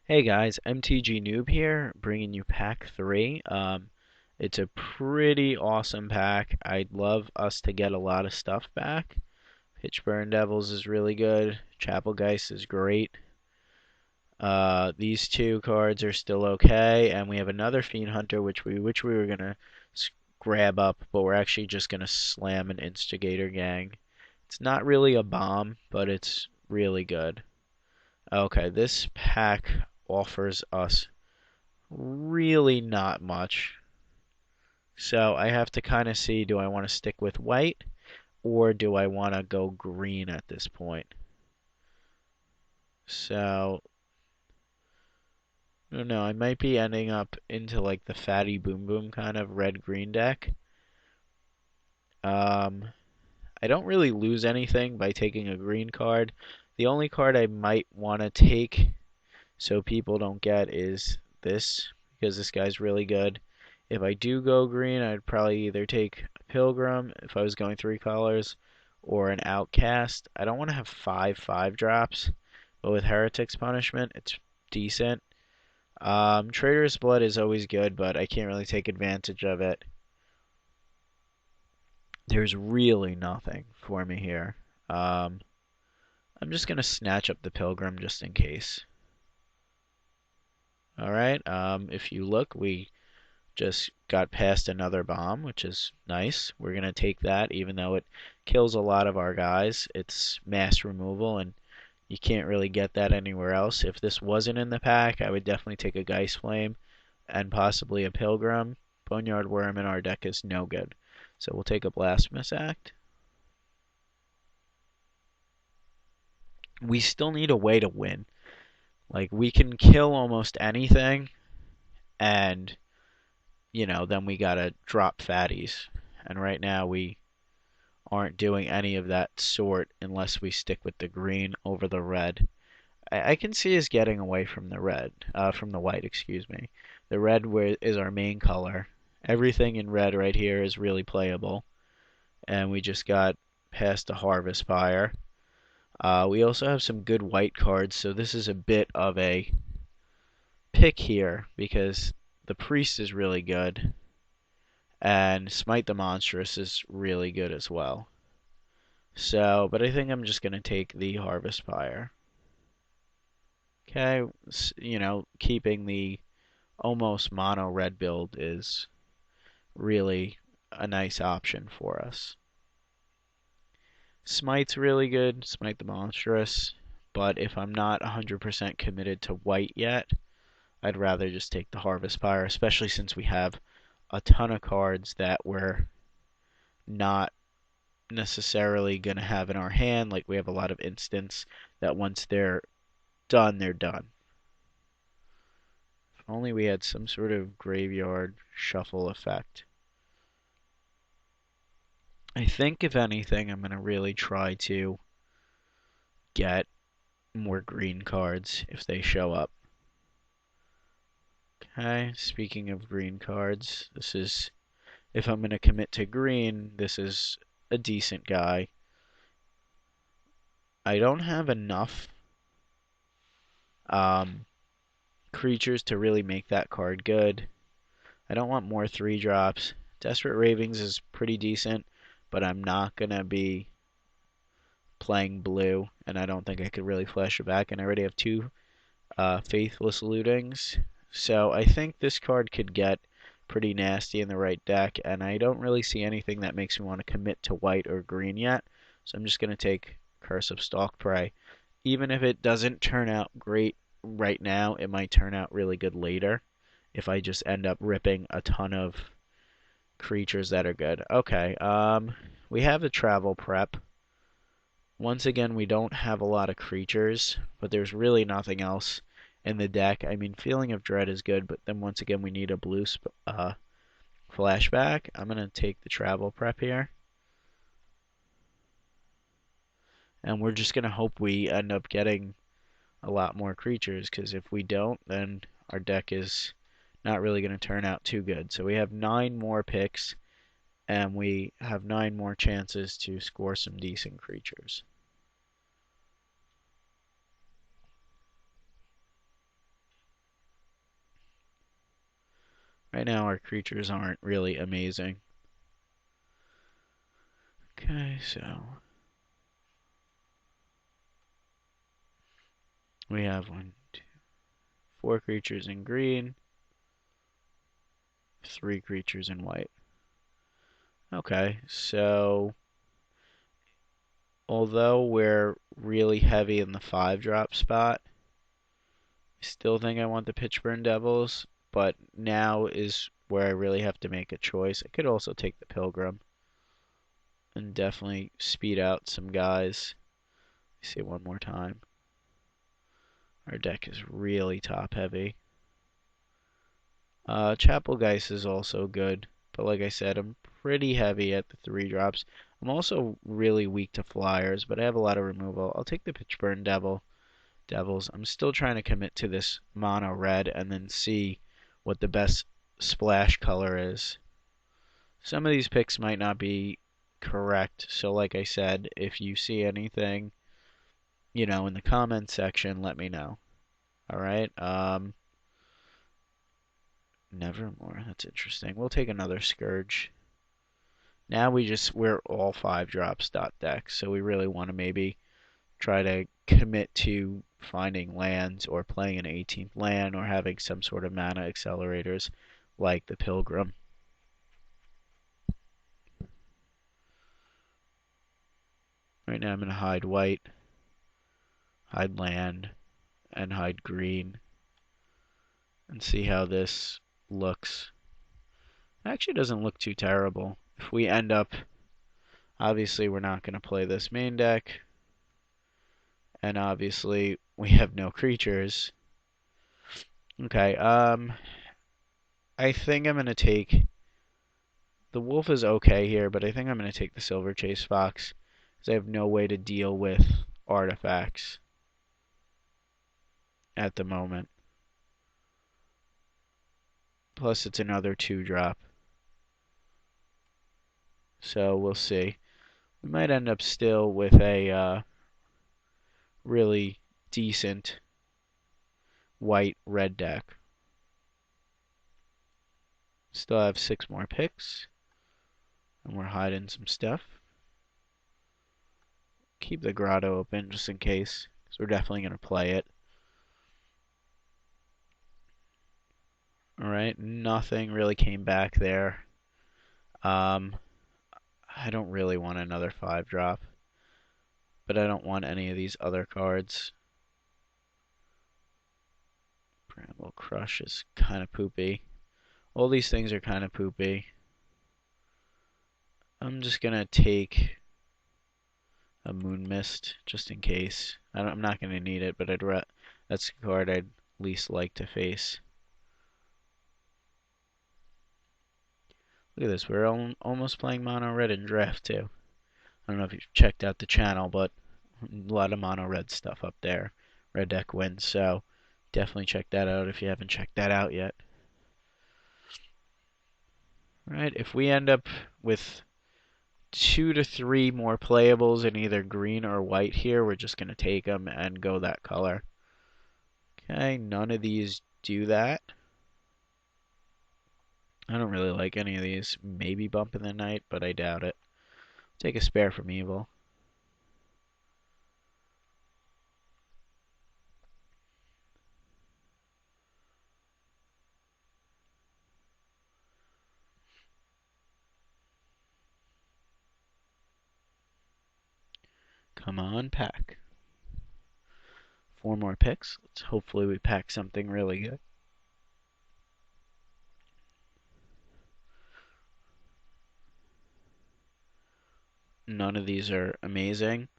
Hey guys, MTG Noob here, bringing you pack 3. It's a pretty awesome pack. I'd love us to get a lot of stuff back. Pitchburn Devils is really good. Chapelgeist is great. These two cards are still okay, and we have another Fiend Hunter, which we were gonna grab up, but we're actually just gonna slam an Instigator Gang. It's not really a bomb, but it's really good. Okay, this pack offers us really not much. So I have to kind of see, do I want to stick with white or do I want to go green at this point? So, I don't know, I might be ending up into like the Fatty Boom Boom kind of red-green deck. Um, I don't really lose anything by taking a green card. The only card I might want to take so people don't get is this, because this guy's really good. If I do go green, I'd probably either take a Pilgrim if I was going 3 colors, or an Outcast. I don't want to have 5/5 drops, but with Heretic's Punishment, it's decent. Traitor's Blood is always good, but I can't really take advantage of it. There's really nothing for me here. Um, I'm just going to snatch up the Pilgrim just in case. Alright, if you look, we just got past another bomb, which is nice. We're going to take that, even though it kills a lot of our guys. It's mass removal, and you can't really get that anywhere else. If this wasn't in the pack, I would definitely take a Geist Flame and possibly a Pilgrim. Boneyard Worm in our deck is no good. So we'll take a Blasphemous Act. We still need a way to win. Like, we can kill almost anything, and then we gotta drop fatties. And right now we aren't doing any of that sort unless we stick with the green over the red. I can see us getting away from the from the white, excuse me. The red is our main color. Everything in red right here is really playable. And we just got past the Harvest Fire. We also have some good white cards, so this is a bit of a pick here because the Priest is really good. And Smite the Monstrous is really good as well. So, but I think I'm just going to take the Harvest Fire. Okay, keeping the almost mono red build is really a nice option for us. Smite's really good, Smite the Monstrous, but if I'm not 100% committed to white yet, I'd rather just take the Harvest Fire, especially since we have a ton of cards that we're not necessarily going to have in our hand. Like, we have a lot of instants that once they're done, they're done. If only we had some sort of graveyard shuffle effect. I think, if anything, I'm going to really try to get more green cards if they show up. Okay, speaking of green cards, this is, if I'm going to commit to green, this is a decent guy. I don't have enough creatures to really make that card good. I don't want more 3-drops. Desperate Ravings is pretty decent, but I'm not going to be playing blue, and I don't think I could really flash it back, and I already have 2 Faithless Lootings. So I think this card could get pretty nasty in the right deck, and I don't really see anything that makes me want to commit to white or green yet. So I'm just going to take Curse of Stalkprey. Even if it doesn't turn out great right now, it might turn out really good later if I just end up ripping a ton of creatures that are good. Okay, we have the Travel Prep. Once again, we don't have a lot of creatures, but there's really nothing else in the deck. I mean, Feeling of Dread is good, but then once again we need a blue flashback. I'm going to take the Travel Prep here. And we're just going to hope we end up getting a lot more creatures, because if we don't, then our deck is not really going to turn out too good. So we have 9 more picks, and we have 9 more chances to score some decent creatures. Right now our creatures aren't really amazing. Okay, so we have 4 creatures in green, 3 creatures in white. Okay, so although we're really heavy in the 5-drop spot, I still think I want the Pitchburn Devils, but now is where I really have to make a choice. I could also take the Pilgrim and definitely speed out some guys. Let me see it one more time. Our deck is really top heavy. Chapelgeist is also good, but like I said, I'm pretty heavy at the 3-drops. I'm also really weak to flyers, but I have a lot of removal. I'll take the Pitchburn Devils. I'm still trying to commit to this mono red and then see what the best splash color is. Some of these picks might not be correct, so like I said, if you see anything, in the comments section, let me know. All right. Nevermore. That's interesting. We'll take another Scourge. Now we're all 5-drops dot decks, so we really want to maybe try to commit to finding lands or playing an 18th land or having some sort of mana accelerators like the Pilgrim. Right now I'm going to hide white, hide land, and hide green and see how this looks. It actually doesn't look too terrible. If we end up, obviously we're not going to play this main deck, and obviously we have no creatures. Okay, I think I'm going to take, the wolf is okay here, but I think I'm going to take the Silverchase Fox, because I have no way to deal with artifacts at the moment. Plus it's another 2-drop. So we'll see. We might end up still with a really decent white-red deck. Still have 6 more picks. And we're hiding some stuff. Keep the grotto open just in case, because we're definitely going to play it. Alright, nothing really came back there. I don't really want another 5-drop, but I don't want any of these other cards. Bramble Crush is kind of poopy. All these things are kind of poopy. I'm just going to take a Moon Mist just in case. I'm not going to need it, but that's the card I'd least like to face. Look at this, we're almost playing mono red in draft too. I don't know if you've checked out the channel, but a lot of mono red stuff up there. Red deck wins, so definitely check that out if you haven't checked that out yet. Alright, if we end up with 2 to 3 more playables in either green or white here, we're just going to take them and go that color. Okay, none of these do that. I don't really like any of these. Maybe Bump in the Night, but I doubt it. Take a Spare from Evil. Come on, pack. 4 more picks. Hopefully we pack something really good. None of these are amazing.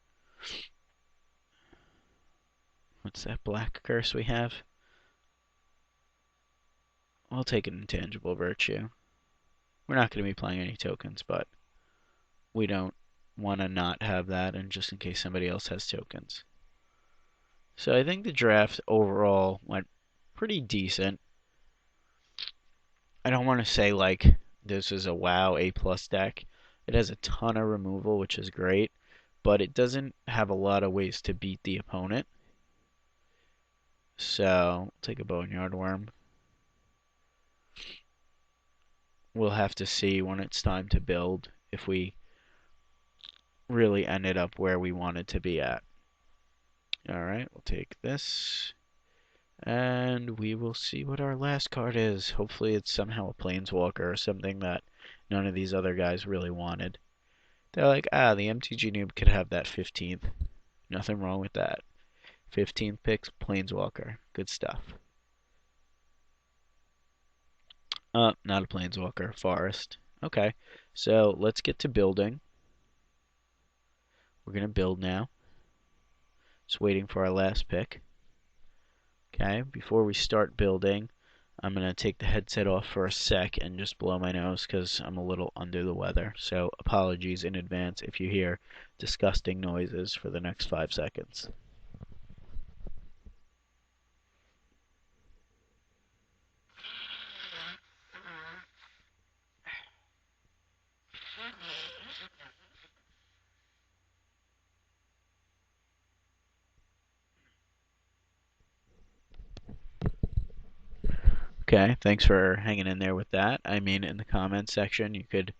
What's that black curse we have? I'll take an Intangible Virtue. We're not going to be playing any tokens, but we don't want to not have that, and just in case somebody else has tokens. So I think the draft overall went pretty decent. I don't want to say like this is a wow A+ deck. It has a ton of removal, which is great, but it doesn't have a lot of ways to beat the opponent. So, take a Boneyard Worm. we'll have to see when it's time to build if we really ended up where we wanted to be at. Alright, we'll take this. And we will see what our last card is. Hopefully it's somehow a Planeswalker or something that none of these other guys really wanted. They're like, the MTG noob could have that 15th. Nothing wrong with that. 15th picks, Planeswalker. Good stuff. Not a Planeswalker. Forest. Okay, so let's get to building. We're going to build now. Just waiting for our last pick. Okay, before we start building, I'm going to take the headset off for a sec and just blow my nose because I'm a little under the weather. So apologies in advance if you hear disgusting noises for the next 5 seconds. Okay, thanks for hanging in there with that. I mean, in the comments section, you could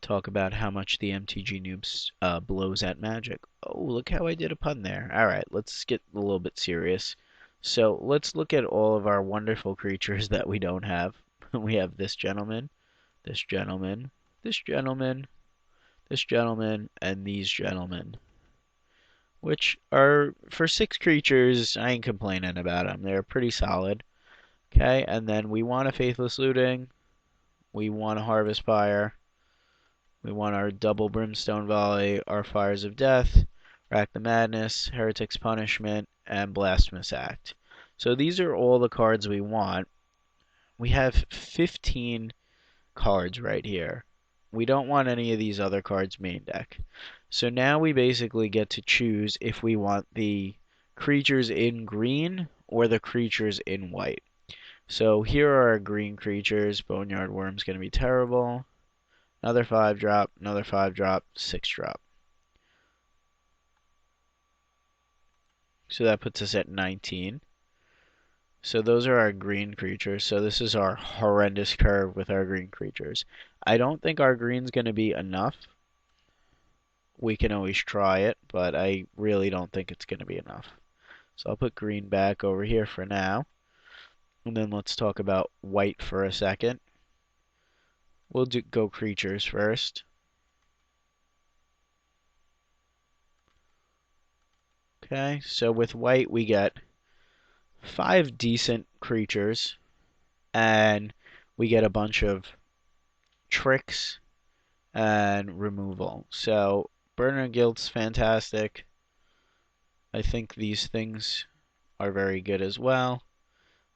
talk about how much the MTG noobs blows at Magic. Oh, look how I did a pun there. Alright, let's get a little bit serious. So let's look at all of our wonderful creatures that we don't have. We have this gentleman, this gentleman, this gentleman, this gentleman, and these gentlemen. Which are, for 6 creatures, I ain't complaining about them. They're pretty solid. Okay, and then we want a Faithless Looting. We want a Harvest Pyre. We want our double Brimstone Volley, our Fires of Death, Rack the Madness, Heretic's Punishment, and Blasphemous Act. So these are all the cards we want. We have 15 cards right here. We don't want any of these other cards main deck. So now we basically get to choose if we want the creatures in green or the creatures in white. So here are our green creatures. Boneyard Worm's going to be terrible. Another 5-drop, another 5-drop, 6-drop. So that puts us at 19. So those are our green creatures. So this is our horrendous curve with our green creatures. I don't think our green's going to be enough. We can always try it, but I really don't think it's going to be enough. So I'll put green back over here for now. And then let's talk about white for a second. We'll go creatures first. Okay, so with white we get 5 decent creatures, and we get a bunch of tricks and removal. So Burner Guild's fantastic. I think these things are very good as well.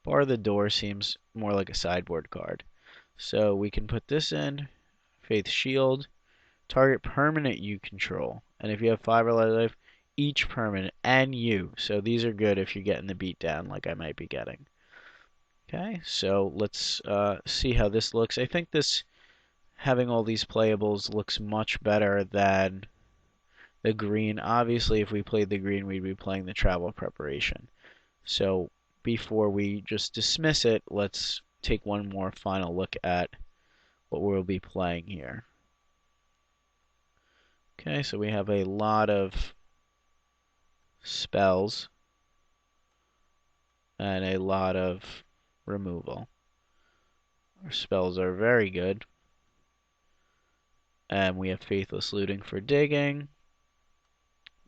Bar the Door seems more like a sideboard card. So we can put this in, Faith Shield, target permanent you control. And if you have 5 or less life, each permanent and you. So these are good if you're getting the beat down like I might be getting. Okay, so let's see how this looks. I think this, having all these playables, looks much better than the green. Obviously, if we played the green, we'd be playing the Travel Preparation. So before we just dismiss it, let's take one more final look at what we'll be playing here. Okay, so we have a lot of spells and a lot of removal. Our spells are very good. And we have Faithless Looting for digging.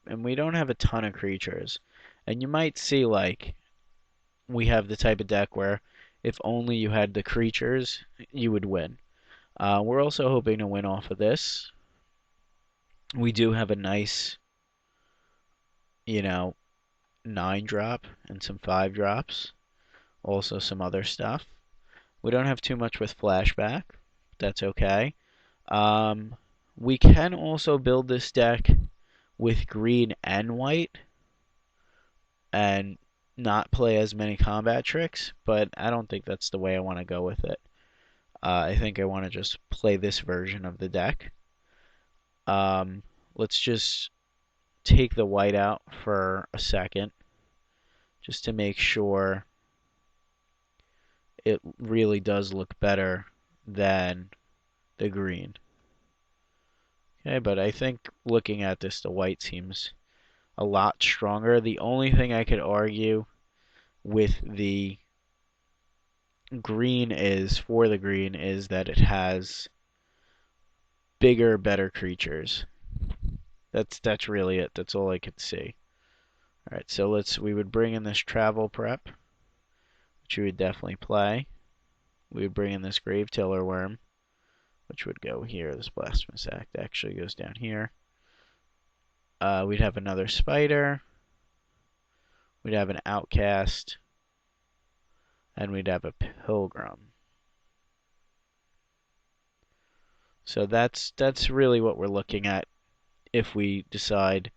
And we don't have a ton of creatures. And you might see, like, we have the type of deck where if only you had the creatures, you would win. We're also hoping to win off of this. We do have a nice, 9-drop and some 5-drops. Also some other stuff. We don't have too much with Flashback. That's okay. We can also build this deck with green and white and not play as many combat tricks, but I don't think that's the way I want to go with it. I think I want to just play this version of the deck. Let's just take the white out for a second just to make sure it really does look better than the green. Okay, but I think looking at this, the white seems a lot stronger. The only thing I could argue with the green is, for the green, is that it has bigger, better creatures. That's really it. That's all I could see. All right, so we would bring in this travel prep, which we would definitely play. We would bring in this Gravetiller Worm, which would go here. This Blasphemous Act actually goes down here. We'd have another Spider. We'd have an Outcast. And we'd have a Pilgrim. So that's really what we're looking at if we decide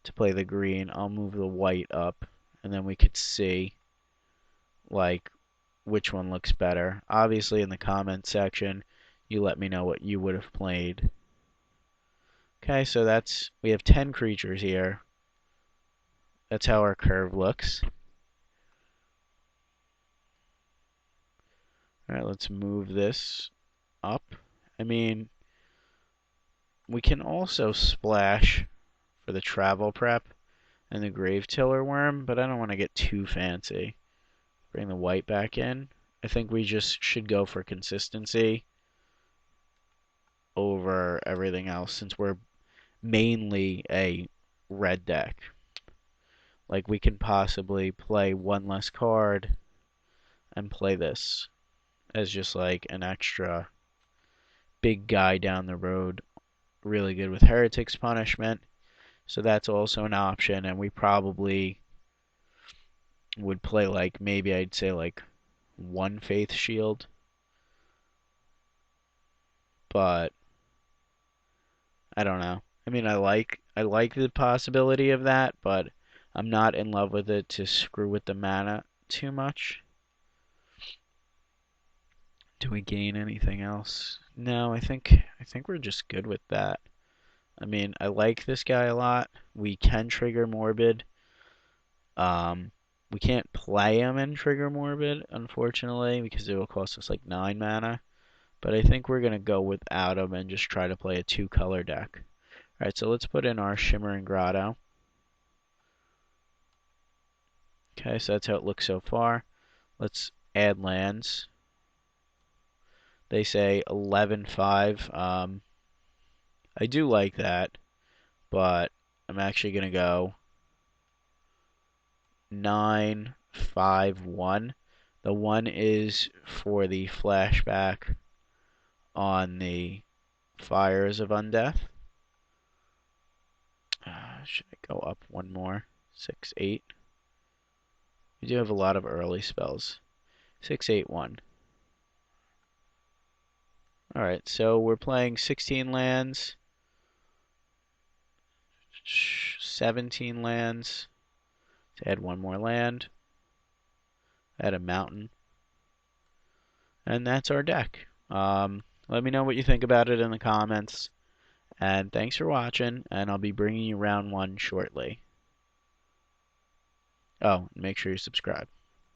to play the green. I'll move the white up, and then we could see like which one looks better. Obviously, in the comment section, you let me know what you would have played. Okay, so we have 10 creatures here. That's how our curve looks. Alright, let's move this up. I mean, we can also splash for the travel prep and the Gravetiller Worm, but I don't want to get too fancy. Bring the white back in. I think we just should go for consistency over everything else since we're mainly a red deck. Like, we can possibly play one less card and play this as just like an extra big guy down the road. Really good with Heretic's Punishment. So that's also an option, and we probably would play like, maybe I'd say like one Faith Shield. But I don't know. I mean, I like the possibility of that, but I'm not in love with it to screw with the mana too much. Do we gain anything else? No, I think we're just good with that. I mean, I like this guy a lot. We can trigger Morbid. We can't play him and trigger Morbid, unfortunately, because it will cost us like 9 mana. But I think we're going to go without him and just try to play a 2-color deck. Alright, so let's put in our Shimmering Grotto. Okay, so that's how it looks so far. Let's add lands. They say 11-5. I do like that, but I'm actually going to go 9-5-1. The 1 is for the flashback on the Fires of Undeath. Should I go up one more? 6-8. We do have a lot of early spells. 6-8-1. Alright, so we're playing 16 lands, 17 lands, to add one more land, add a mountain, and that's our deck. Let me know what you think about it in the comments, and thanks for watching, and I'll be bringing you round 1 shortly. Oh, make sure you subscribe.